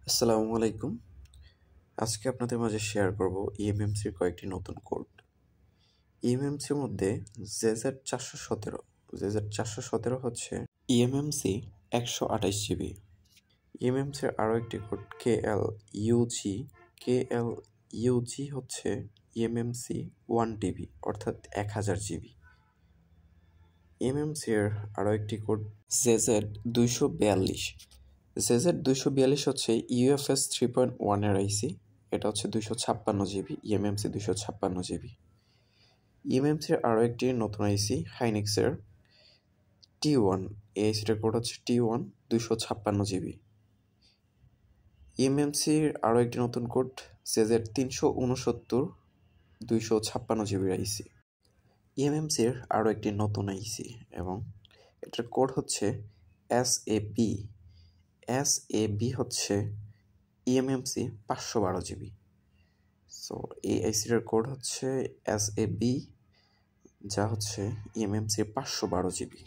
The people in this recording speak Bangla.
আসসালামু আলাইকুম। আজকে আপনাদের মাঝে শেয়ার করব ইএমএমসির কয়েকটি নতুন কোড। ইএমএমসির মধ্যে জেজেড 417 হচ্ছে ইএমএমসি 128 জিবি। ইএমএমসির আরও একটি কোড কেএল ইউজি হচ্ছে ইএমএমসি 1 টিবি অর্থাৎ 1000 জিবি। ইএমএমসির আরও একটি কোড জেজেড 242 হচ্ছে ইউএফএস 3.1 এর আইসি। এটা হচ্ছে 256 জিবি, ইএমএমসি 256 জিবি। ইএমএমসির আরও একটি নতুন আইসি হাইনিক্সের T1, এই আইসিটার কোড হচ্ছে T1 256 জিবি। ইএমএমসির আরও একটি নতুন কোড জেজেড 369 256 জিবির আইসি। ইএমএমসির আরও একটি নতুন আইসি এবং এটার কোড হচ্ছে এস এ বি হচ্ছে ইএমএমসি 512 জিবি। সো এই আইসিটার কোড হচ্ছে এস এ বি, যা হচ্ছে ইএমএমসি 512 জিবি।